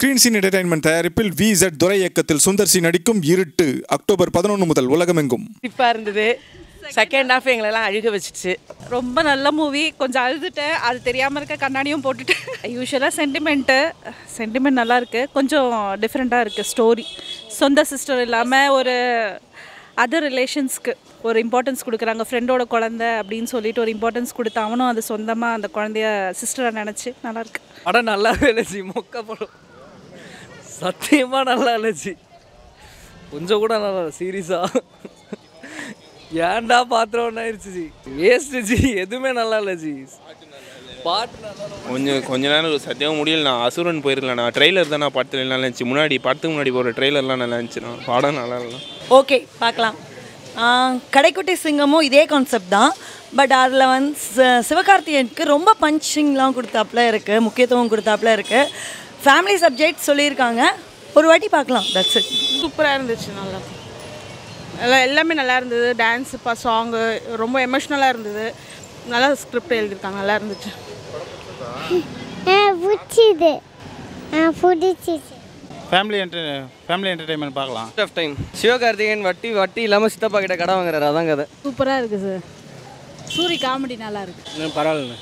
Screen scene entertainment தயாரிப்பில் VZ துரை இயக்கத்தில் Sundar C நடிக்கும் இருட்டு அக்டோபர் 11 முதல் உலகமெங்கும். இப்போ இருந்தது செகண்ட் ஹாஃப் எங்களெல்லாம் அழுக வச்சிச்சு. ரொம்ப நல்ல மூவி. கொஞ்சம் அழுதுட்டேன், அது தெரியாமல் இருக்க கண்ணாடியும் போட்டுட்டு. யூஸ்வலாக சென்டிமெண்ட் நல்லா இருக்குது, கொஞ்சம் டிஃப்ரெண்ட்டாக இருக்குது ஸ்டோரி. சொந்த சிஸ்டர் இல்லாமல் ஒரு அதர் ரிலேஷன்ஸ்க்கு ஒரு இம்பார்ட்டன்ஸ் கொடுக்குறாங்க. ஃப்ரெண்டோட குழந்தை அப்படின்னு சொல்லிட்டு ஒரு இம்பார்ட்டன்ஸ் கொடுத்து அவனும் அது சொந்தமாக அந்த குழந்தைய சிஸ்டரை நினச்சி நல்லாயிருக்கு. படம் நல்லாவே இருந்துச்சு. மொக்க படம் சத்தியமாக நல்லா இருந்துச்சு. கொஞ்சம் கூட நல்லா சீரியஸாக ஏன்டா பாத்திரம் ஆயிடுச்சு. வேஸ்ட்டுச்சு, எதுவுமே நல்லா இல்லைச்சு. பாட்டு கொஞ்ச நேரம் சத்தியமாக முடியலண்ணா. அசுரன் போயிருக்கலண்ணா. ட்ரெய்லர் தானே படத்துல நல்லா இருந்துச்சு. படத்துக்கு முன்னாடி போகிற ட்ரெய்லர்லாம் நல்லா இருந்துச்சுண்ணா. படம் நல்லா இல்லை. ஓகே பார்க்கலாம். கடைக்குட்டி சிங்கமும் இதே கான்செப்ட் தான். பட் அதில் சிவகார்த்திகேயனுக்கு ரொம்ப பஞ்சிங்லாம் கொடுத்தாப்புல இருக்குது, முக்கியத்துவம் கொடுத்தாப்புல இருக்குது. ஃபேமிலி சப்ஜெக்ட் சொல்லியிருக்காங்க, ஒரு வாட்டி பார்க்கலாம். That's it. சூப்பராக இருந்துச்சு, நல்லா எல்லாமே நல்லா இருந்தது. டான்ஸு சாங்கு ரொம்ப எமோஷ்னலாக இருந்தது. நல்லா ஸ்கிரிப்ட் எழுதியிருக்காங்க, நல்லா இருந்துச்சு. ஃபேமிலி என்டர்டைன்மெண்ட் பார்க்கலாம். ஆஃப் டைம் சிவகார்த்திகேயன் வட்டி இல்லாமல் சித்தப்பா கிட்ட கடை வாங்குறாரு, அதான் கதை. சூப்பராக இருக்குது சார். சூரி காமெடி நல்லா இருக்குது. பரவாயில்ல,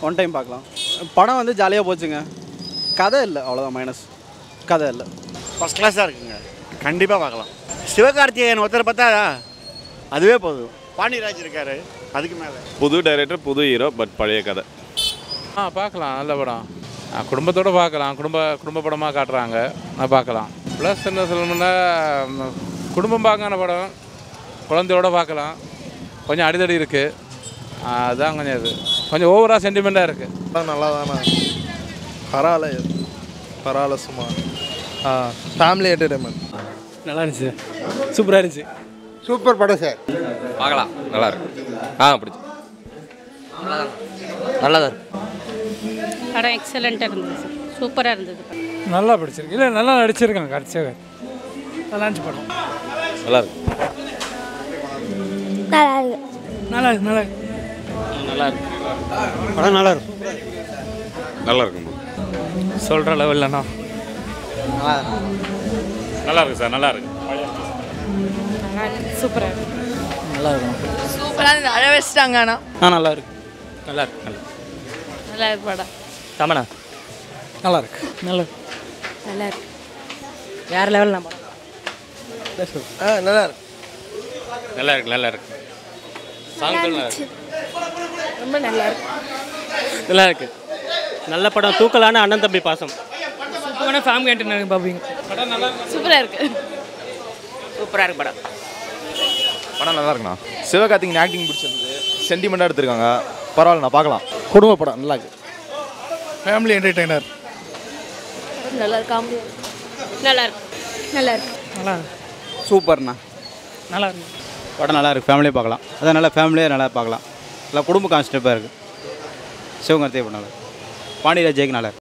ஒன் டைம் பார்க்கலாம். படம் வந்து ஜாலியாக போச்சுங்க. கதை இல்லை, அவ்வளோதான் மைனஸ். கதை இல்லை. ஃபஸ்ட் கிளாஸாக இருக்குங்க, கண்டிப்பாக பார்க்கலாம். சிவகார்த்திகேயன் ஒருத்தர் பார்த்தா அதுவே போதும். பாண்டியராஜ் இருக்காரு, அதுக்கு மேலே புது டைரக்டர், புது ஹீரோ, பட் பழைய கதை. பார்க்கலாம். நல்ல படம், குடும்பத்தோடு பார்க்கலாம். குடும்ப படமாக காட்டுறாங்க, பார்க்கலாம். ப்ளஸ் என்ன சொல்லணும்னா, குடும்பம் பார்க்கான படம், குழந்தையோடு பார்க்கலாம். கொஞ்சம் அடிதடி இருக்குது, அதுதான் கொஞ்சம் கொஞ்சம் ஓவராக சென்டிமெண்ட்டாக இருக்குது. நல்லா தானே, பரவாயில்ல சும்மா. ஃபேமிலி என்டர்டைன்மெண்ட் நல்லா இருந்துச்சு, சூப்பராக இருந்துச்சு. சூப்பர் படம் சார், பார்க்கலாம். நல்லா இருக்கு. பிடிச்சி நல்லா தான் படம் எக்ஸலண்ட்டாக இருந்தது சார், சூப்பராக இருந்தது. நல்லா பிடிச்சிருக்கு. இல்லை நல்லா நடிச்சிருக்காங்க. கடைசியாக நல்லா இருந்துச்சு படம். நல்லா இருக்கு. நல்லா இருக்கு படம். நல்லா இருக்கு. நல்லா இருக்குங்க. சொல்கிற லெவல்லண்ணா நல்லா இருக்கு சார். நல்லா இருக்கு. சூப்பராக இருக்கு. நல்லா இருக்கும். சூப்பராக இருந்தது. அழ வச்சிட்டாங்க. ஆனால் நல்லா இருக்கு. நல்லா இருக்கு. நல்லா இருக்கு படம். தமனா நல்லா இருக்கு. நல்லா இருக்கு. வேறு லெவல் நம்ம நல்லா இருக்கு. நல்லா இருக்கு. சாங்கள் நல்லா இருக்கு. ரொம்ப நல்லா இருக்கு. நல்லா இருக்கு. நல்ல படம். தூக்கலான அண்ணன் தம்பி பாசம். சூப்பரான ஃபேமிலி என்டர்டைன்மெண்ட் பார்ப்பீங்க. படம் நல்லா சூப்பராக இருக்கு. சூப்பராக இருக்கு படம். படம் நல்லா இருக்குண்ணா. சிவகார்த்திகேயன் ஆக்டிங் பிடிச்சிருந்தது. சென்டிமெண்ட்டாக எடுத்திருக்காங்க. பரவாயில்ல, நான் பார்க்கலாம். குடும்ப படம் நல்லா இருக்கு. Family entertainer. நல்லா இருக்கு. காமெடி நல்லா இருக்கு. நல்லா இருக்கு. சூப்பர்ண்ணா. நல்லா இருக்கு. படம் நல்லா இருக்குது. ஃபேமிலியாக பார்க்கலாம். அதான் நல்லா ஃபேமிலியாக நல்லா பார்க்கலாம். நல்லா குடும்ப கான்செப்டாக இருக்குது. சிவகார்த்திகேயன் நல்லா. பாண்டியராஜ் ஜெய்க்கு நல்லா.